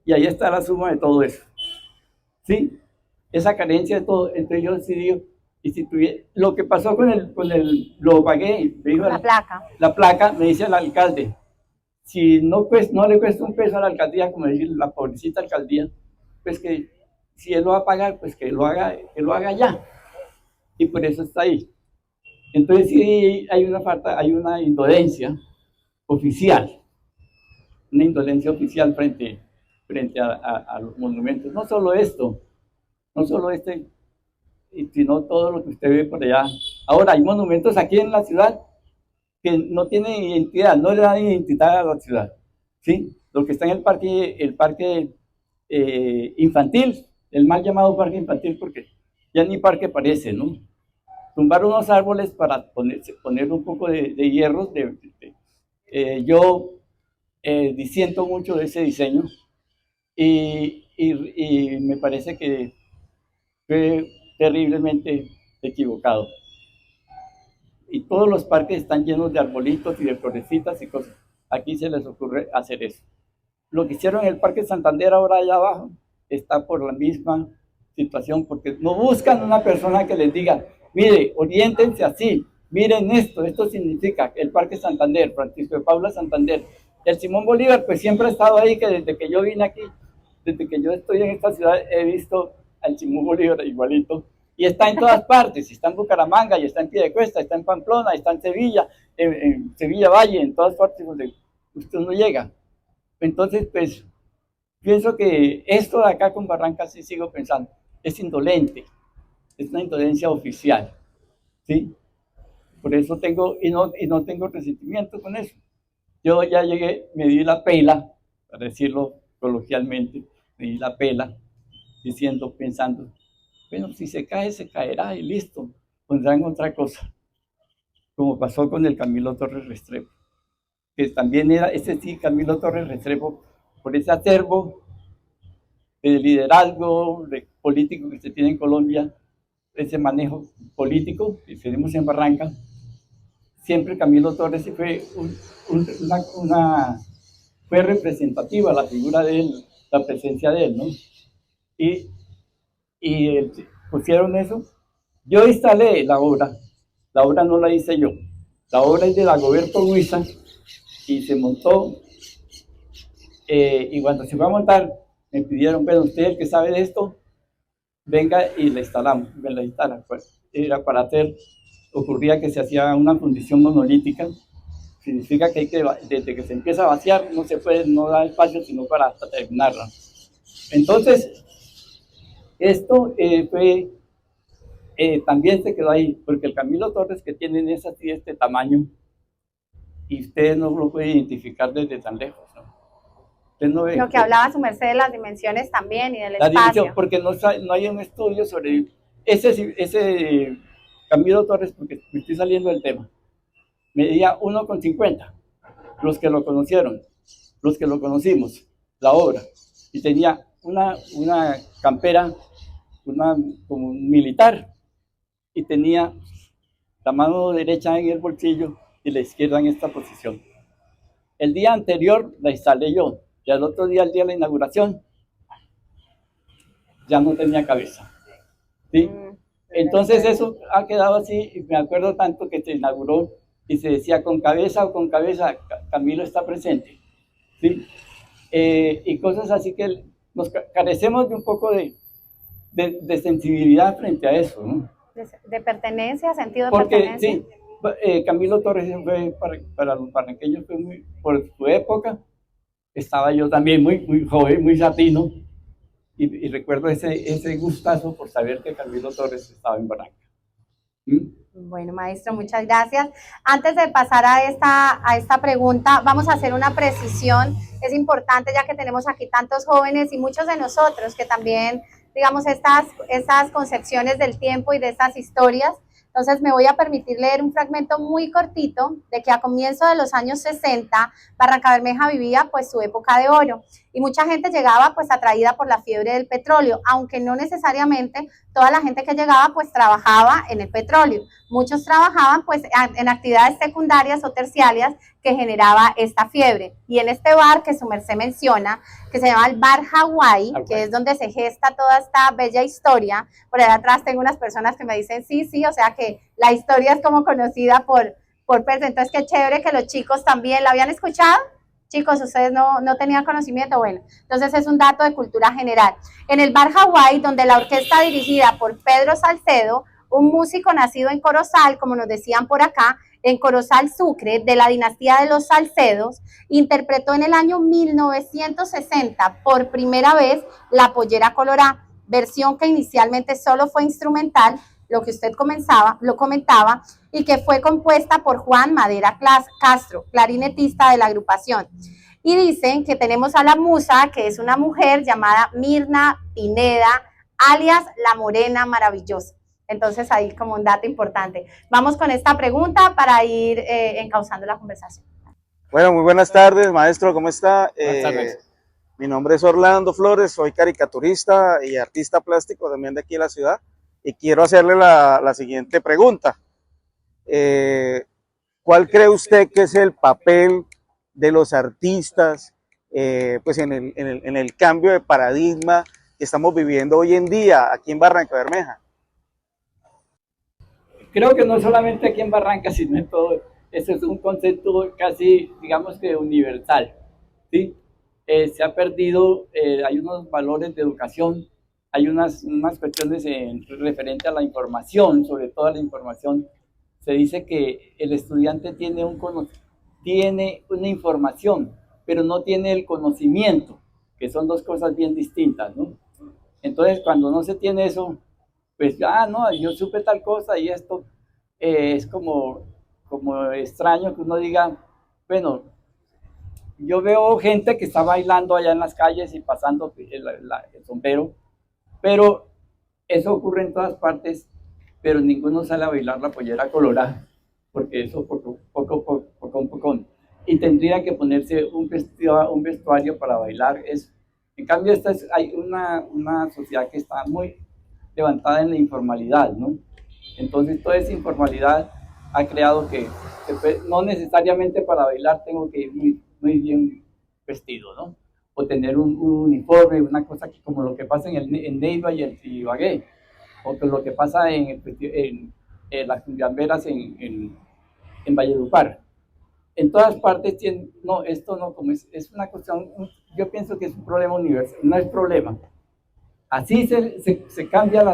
[SPEAKER 2] Y ahí está la suma de todo eso, ¿sí? Esa carencia de todo. Entonces yo decidí, y si tuviera, lo que pasó lo pagué, me dijo la placa, me dice el alcalde, si no le cuesta un peso a la alcaldía, como decir la pobrecita alcaldía, pues que si él lo va a pagar, pues que lo haga ya. Y por eso está ahí. Entonces sí hay una indolencia oficial, frente a los monumentos. No solo esto, no solo sino todo lo que usted ve por allá. Ahora, hay monumentos aquí en la ciudad que no tienen identidad, no le dan identidad a la ciudad, ¿sí? Lo que está en el parque infantil, el mal llamado parque infantil, porque ya ni parque parece, ¿no? Tumbar unos árboles para poner un poco de hierros. Yo disiento mucho de ese diseño y me parece que fue terriblemente equivocado. Y todos los parques están llenos de arbolitos y de florecitas y cosas. Aquí se les ocurre hacer eso. Lo que hicieron en el Parque Santander ahora allá abajo está por la misma situación, porque no buscan una persona que les diga, mire, oriéntense así, miren esto significa el Parque Santander, Francisco de Paula Santander. El Simón Bolívar, pues siempre ha estado ahí, que desde que yo vine aquí, desde que yo estoy en esta ciudad, he visto al Simón Bolívar igualito, y está en todas partes, está en Bucaramanga, y está en Piedecuesta, está en Pamplona, está en Sevilla, en Sevilla Valle, en todas partes donde usted no llega. Entonces, pues, pienso que esto de acá con Barranca, sí sigo pensando, es indolente, es una indolencia oficial, ¿sí? Por eso no tengo resentimiento con eso. Yo ya llegué, me di la pela, para decirlo coloquialmente, me di la pela, pensando, bueno, si se cae, se caerá y listo, pondrán otra cosa, como pasó con el Camilo Torres Restrepo, que también era, sí, Camilo Torres Restrepo, por ese acervo de liderazgo político que se tiene en Colombia, ese manejo político que tenemos en Barranca, siempre Camilo Torres fue fue representativa la figura de él, la presencia de él, ¿no? Y pusieron eso. Yo instalé la obra no la hice yo, la obra es de Dagoberto Huiza y se montó, y cuando se fue a montar me pidieron, bueno, usted el que sabe de esto, venga y la instalamos, me la instala. Pues era ocurría que se hacía una fundición monolítica, significa que desde que se empieza a vaciar no da espacio sino para hasta terminarla. Entonces, esto también se quedó ahí, porque el Camilo Torres que tienen es así, este tamaño, y usted no lo puede identificar desde tan lejos, ¿no? Usted no ve
[SPEAKER 1] Lo que hablaba su merced de las dimensiones también y del
[SPEAKER 2] la
[SPEAKER 1] espacio.
[SPEAKER 2] dimensión, porque no hay un estudio sobre ese Camilo Torres, porque me estoy saliendo del tema. Medía 1,50. Los que lo conocieron, los que lo conocimos, la obra, y tenía una campera, como un militar, y tenía la mano derecha en el bolsillo y la izquierda en esta posición. El día anterior la instalé yo, y al otro día, el día de la inauguración, ya no tenía cabeza. ¿Sí? Entonces eso ha quedado así, y me acuerdo tanto que se inauguró y se decía con cabeza o con cabeza, Camilo está presente. ¿Sí? Y cosas así que nos carecemos de un poco de sensibilidad frente a eso, ¿no?
[SPEAKER 1] De pertenencia, sentido de
[SPEAKER 2] Porque
[SPEAKER 1] pertenencia.
[SPEAKER 2] sí, Camilo Torres fue para los barranqueños fue por su época, estaba yo también muy joven, muy latino, y recuerdo ese gustazo por saber que Camilo Torres estaba en Barranca.
[SPEAKER 1] Bueno, maestro, muchas gracias. Antes de pasar a esta pregunta, vamos a hacer una precisión. Es importante, ya que tenemos aquí tantos jóvenes y muchos de nosotros que también, digamos, estas concepciones del tiempo y de estas historias. Entonces me voy a permitir leer un fragmento muy cortito de que a comienzos de los años 60 Barranca Bermeja vivía pues su época de oro y mucha gente llegaba pues atraída por la fiebre del petróleo, aunque no necesariamente toda la gente que llegaba pues trabajaba en el petróleo. Muchos trabajaban pues en actividades secundarias o terciarias que generaba esta fiebre. Y en este bar que su merced menciona, que se llama el Bar Hawái, que es donde se gesta toda esta bella historia, por allá atrás tengo unas personas que me dicen sí, o sea que la historia es como conocida por personas. Entonces qué chévere que los chicos también la habían escuchado. Chicos, ustedes no tenían conocimiento, bueno, entonces es un dato de cultura general. En el Bar Hawái, donde la orquesta dirigida por Pedro Salcedo, un músico nacido en Corozal, como nos decían por acá, en Corozal, Sucre, de la dinastía de los Salcedos, interpretó en el año 1960 por primera vez La Pollera Colorá, versión que inicialmente solo fue instrumental, lo que usted lo comentaba, y que fue compuesta por Juan Madera Castro, clarinetista de la agrupación. Y dicen que tenemos a la musa, que es una mujer llamada Mirna Pineda, alias La Morena Maravillosa. Entonces ahí como un dato importante. Vamos con esta pregunta para ir encauzando la conversación.
[SPEAKER 4] Bueno, muy buenas tardes, maestro, ¿cómo está?
[SPEAKER 2] Buenas tardes.
[SPEAKER 4] Mi nombre es Orlando Flores, soy caricaturista y artista plástico también de aquí de la ciudad y quiero hacerle la siguiente pregunta. ¿Cuál cree usted que es el papel de los artistas pues en el cambio de paradigma que estamos viviendo hoy en día aquí en Barranca Bermeja?
[SPEAKER 2] Creo que no solamente aquí en Barranca, sino en todo. Ese es un concepto casi, digamos que universal, ¿sí? Se ha perdido, hay unos valores de educación, hay unas cuestiones referente a la información, sobre todo a la información. Se dice que el estudiante tiene una información, pero no tiene el conocimiento, que son dos cosas bien distintas, ¿no? Entonces, cuando no se tiene eso, pues no, yo supe tal cosa y esto es como extraño que uno diga, bueno, yo veo gente que está bailando allá en las calles y pasando el sombrero, pero eso ocurre en todas partes, pero ninguno sale a bailar La Pollera Colorá, porque eso poco, y tendría que ponerse un vestuario para bailar eso. En cambio, hay una sociedad que está muy levantada en la informalidad, ¿no? Entonces toda esa informalidad ha creado que no necesariamente para bailar tengo que ir muy bien vestido, ¿no? O tener un uniforme, una cosa que, como lo que pasa en Neiva y en Ibagué, o que lo que pasa en las cumbiamberas en Valledupar. En todas partes no, esto no, como es una cuestión, yo pienso que es un problema universal, no es problema. Así se cambia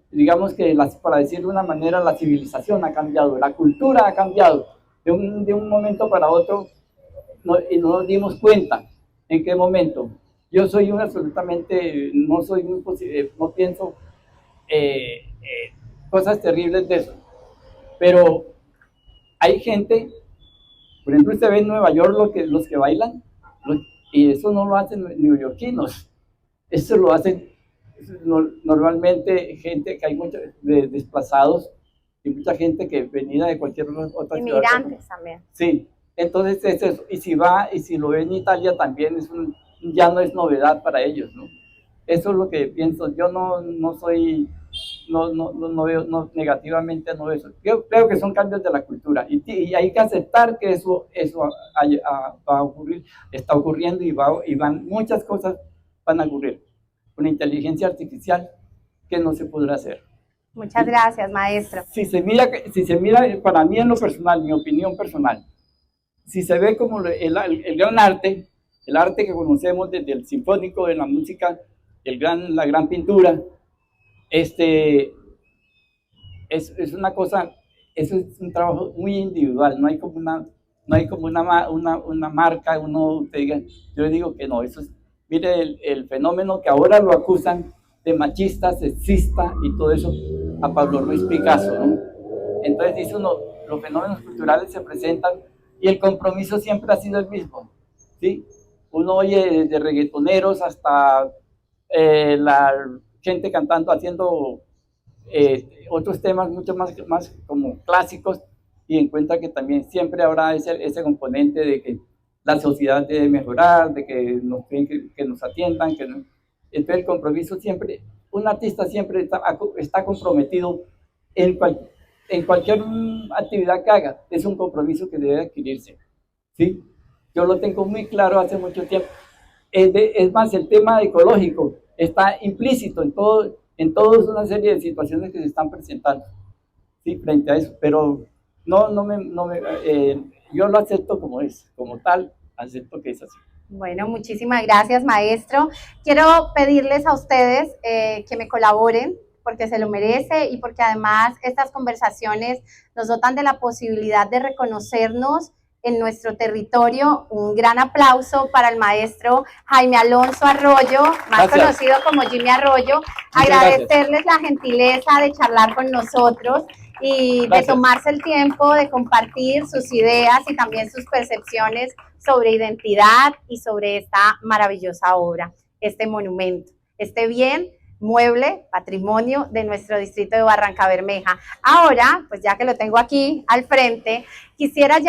[SPEAKER 2] digamos que para decirlo de una manera, la civilización ha cambiado, la cultura ha cambiado de un momento para otro, y no nos dimos cuenta en qué momento. Yo soy no pienso cosas terribles de eso, pero hay gente, por ejemplo, usted ve en Nueva York los que bailan, Y eso no lo hacen neoyorquinos, eso lo hacen normalmente gente que hay muchos desplazados y mucha gente que venida de cualquier otra ciudad.
[SPEAKER 1] Inmigrantes también.
[SPEAKER 2] Sí, entonces es eso. Y si lo ven en Italia también ya no es novedad para ellos, ¿no? Eso es lo que pienso. Yo no soy, no veo, negativamente no veo eso. Yo creo que son cambios de la cultura y hay que aceptar que eso va a ocurrir, está ocurriendo y muchas cosas van a ocurrir. Con inteligencia artificial que no se podrá hacer.
[SPEAKER 1] Muchas gracias, maestro.
[SPEAKER 2] Si se mira, para mí en lo personal, mi opinión personal, si se ve como el gran arte, el arte que conocemos desde el sinfónico, de la música, la gran pintura, es una cosa, eso es un trabajo muy individual, no hay como una marca, uno te diga, yo digo que no, eso es, mire el fenómeno que ahora lo acusan de machista, sexista y todo eso a Pablo Ruiz Picasso, ¿no? Entonces dice uno, los fenómenos culturales se presentan y el compromiso siempre ha sido el mismo, ¿sí? Uno oye desde reggaetoneros hasta la gente cantando, haciendo otros temas mucho más como clásicos y encuentra que también siempre habrá ese componente de que la sociedad debe mejorar, de que nos atiendan, entonces el compromiso siempre, un artista siempre está comprometido en cualquier actividad que haga, es un compromiso que debe adquirirse, ¿sí? Yo lo tengo muy claro hace mucho tiempo. Es más, el tema ecológico está implícito en toda una serie de situaciones que se están presentando, ¿sí? Frente a eso, pero yo lo acepto como es, como tal, acepto que es así.
[SPEAKER 1] Bueno, muchísimas gracias, maestro. Quiero pedirles a ustedes que me colaboren, porque se lo merece y porque además estas conversaciones nos dotan de la posibilidad de reconocernos en nuestro territorio. Un gran aplauso para el maestro Jaime Alonso Arroyo, más conocido como Jimmy Arroyo. Agradecerles la gentileza de charlar con nosotros y de tomarse el tiempo de compartir sus ideas y también sus percepciones sobre identidad y sobre esta maravillosa obra, este monumento, este bien mueble, patrimonio de nuestro distrito de Barranca Bermeja. Ahora, pues ya que lo tengo aquí al frente, quisiera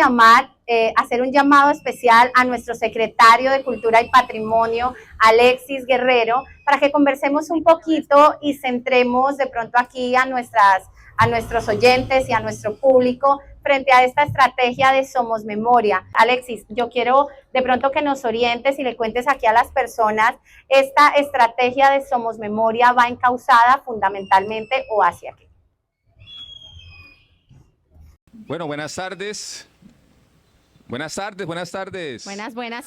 [SPEAKER 1] hacer un llamado especial a nuestro secretario de Cultura y Patrimonio, Alexis Guerrero, para que conversemos un poquito y centremos de pronto aquí a nuestros oyentes y a nuestro público frente a esta estrategia de Somos Memoria. Alexis, yo quiero de pronto que nos orientes y le cuentes aquí a las personas, esta estrategia de Somos Memoria va encauzada fundamentalmente o hacia qué.
[SPEAKER 5] Bueno, buenas tardes. Buenas tardes.
[SPEAKER 1] Buenas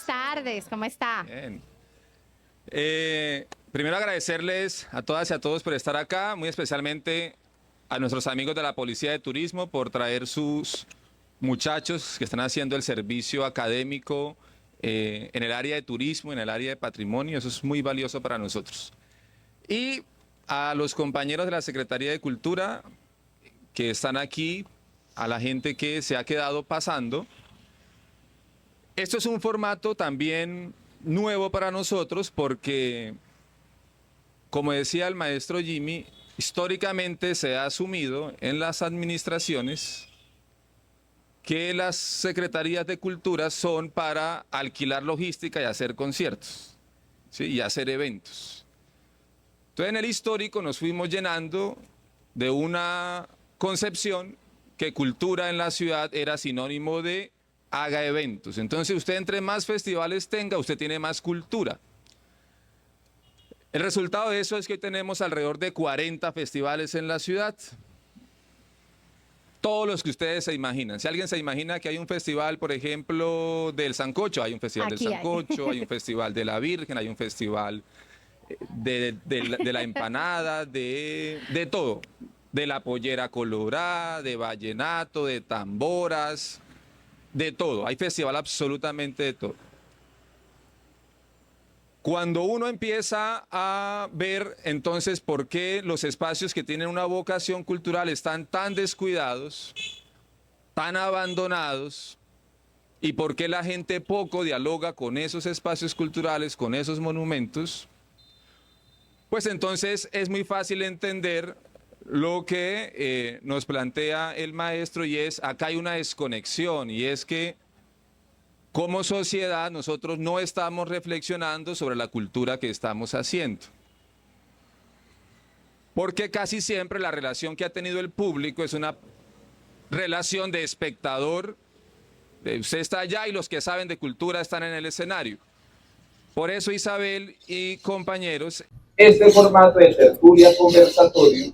[SPEAKER 1] tardes, ¿cómo está?
[SPEAKER 5] Bien. Primero agradecerles a todas y a todos por estar acá, muy especialmente a nuestros amigos de la Policía de Turismo por traer sus muchachos que están haciendo el servicio académico en el área de turismo, en el área de patrimonio. Eso es muy valioso para nosotros. Y a los compañeros de la Secretaría de Cultura que están aquí, a la gente que se ha quedado pasando. Esto es un formato también nuevo para nosotros porque, como decía el maestro Jimmy, históricamente se ha asumido en las administraciones que las secretarías de cultura son para alquilar logística y hacer conciertos, ¿sí? Y hacer eventos. Entonces, en el histórico nos fuimos llenando de una concepción que cultura en la ciudad era sinónimo de haga eventos. Entonces, usted entre más festivales tenga, usted tiene más cultura. El resultado de eso es que hoy tenemos alrededor de 40 festivales en la ciudad. Todos los que ustedes se imaginan. Si alguien se imagina que hay un festival, por ejemplo, del sancocho, hay un festival del sancocho, hay un festival de la Virgen, hay un festival de la empanada, de todo. De la pollera colorada, de vallenato, de tamboras, de todo. Hay festival absolutamente de todo. Cuando uno empieza a ver entonces por qué los espacios que tienen una vocación cultural están tan descuidados, tan abandonados, y por qué la gente poco dialoga con esos espacios culturales, con esos monumentos, pues entonces es muy fácil entender lo que nos plantea el maestro, y es, acá hay una desconexión, y es que como sociedad nosotros no estamos reflexionando sobre la cultura que estamos haciendo. Porque casi siempre la relación que ha tenido el público es una relación de espectador. Usted está allá y los que saben de cultura están en el escenario. Por eso, Isabel y compañeros,
[SPEAKER 6] este formato de tertulia conversatorio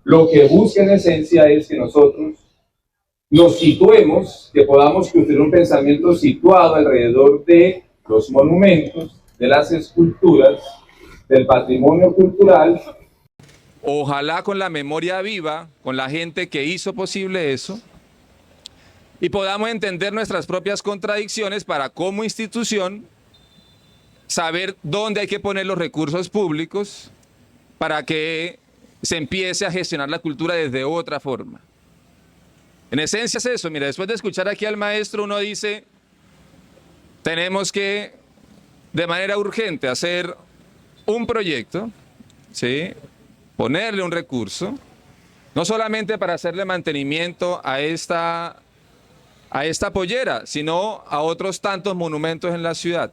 [SPEAKER 6] lo que busca en esencia es que nosotros nos situemos, que podamos construir un pensamiento situado alrededor de los monumentos, de las esculturas, del patrimonio cultural.
[SPEAKER 5] Ojalá con la memoria viva, con la gente que hizo posible eso, y podamos entender nuestras propias contradicciones para, como institución, saber dónde hay que poner los recursos públicos para que se empiece a gestionar la cultura desde otra forma. En esencia es eso. Mira, después de escuchar aquí al maestro, uno dice, tenemos que de manera urgente hacer un proyecto, ¿sí? Ponerle un recurso, no solamente para hacerle mantenimiento a esta pollera, sino a otros tantos monumentos en la ciudad.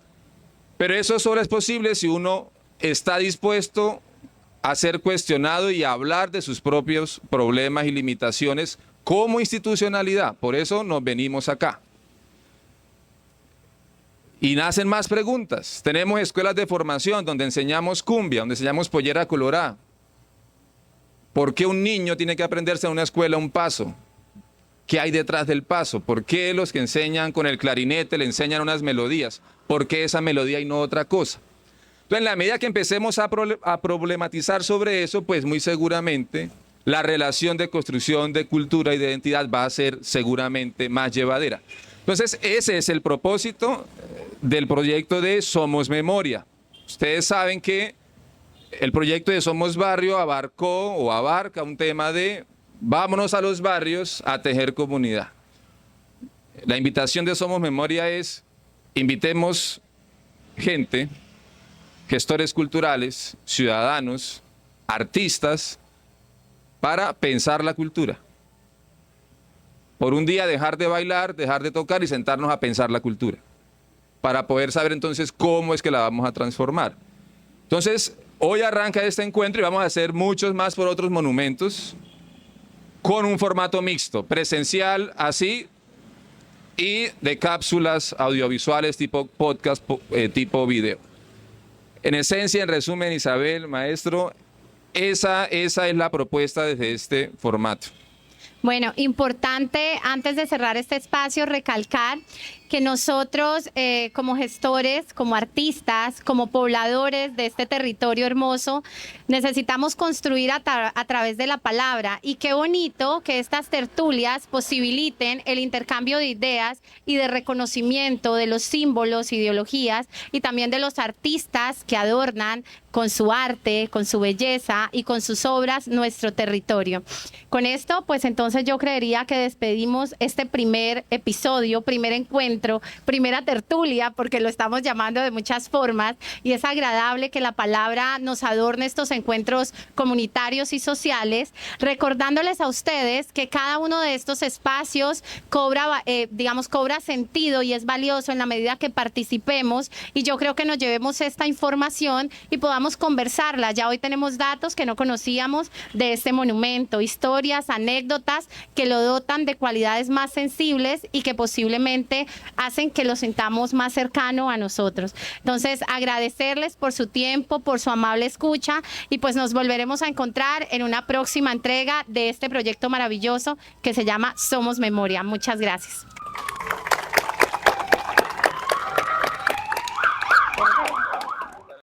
[SPEAKER 5] Pero eso solo es posible si uno está dispuesto a ser cuestionado y a hablar de sus propios problemas y limitaciones como institucionalidad. Por eso nos venimos acá. Y nacen más preguntas. Tenemos escuelas de formación donde enseñamos cumbia, donde enseñamos pollera colorada. ¿Por qué un niño tiene que aprenderse en una escuela un paso? ¿Qué hay detrás del paso? ¿Por qué los que enseñan con el clarinete le enseñan unas melodías? ¿Por qué esa melodía y no otra cosa? Entonces, en la medida que empecemos a problematizar sobre eso, pues muy seguramente la relación de construcción de cultura y de identidad va a ser seguramente más llevadera. Entonces, ese es el propósito del proyecto de Somos Memoria. Ustedes saben que el proyecto de Somos Barrio abarca un tema de vámonos a los barrios a tejer comunidad. La invitación de Somos Memoria es, invitemos gente, gestores culturales, ciudadanos, artistas, para pensar la cultura. Por un día dejar de bailar, dejar de tocar y sentarnos a pensar la cultura, para poder saber entonces cómo es que la vamos a transformar. Entonces, hoy arranca este encuentro y vamos a hacer muchos más por otros monumentos, con un formato mixto, presencial, así, y de cápsulas audiovisuales tipo podcast, tipo video. En esencia, en resumen, Isabel, maestro, esa es la propuesta desde este formato.
[SPEAKER 1] Bueno, importante antes de cerrar este espacio recalcar que nosotros como gestores, como artistas, como pobladores de este territorio hermoso, necesitamos construir a través de la palabra, y qué bonito que estas tertulias posibiliten el intercambio de ideas y de reconocimiento de los símbolos, ideologías y también de los artistas que adornan con su arte, con su belleza y con sus obras nuestro territorio. Con esto, pues entonces yo creería que despedimos este primer episodio, primer encuentro, primera tertulia, porque lo estamos llamando de muchas formas, y es agradable que la palabra nos adorne estos encuentros comunitarios y sociales, recordándoles a ustedes que cada uno de estos espacios cobra sentido y es valioso en la medida que participemos, y yo creo que nos llevemos esta información y podamos conversarla. Ya hoy tenemos datos que no conocíamos de este monumento, historias, anécdotas que lo dotan de cualidades más sensibles y que posiblemente hacen que lo sintamos más cercano a nosotros. Entonces, agradecerles por su tiempo, por su amable escucha, y pues nos volveremos a encontrar en una próxima entrega de este proyecto maravilloso que se llama Somos Memoria. Muchas gracias.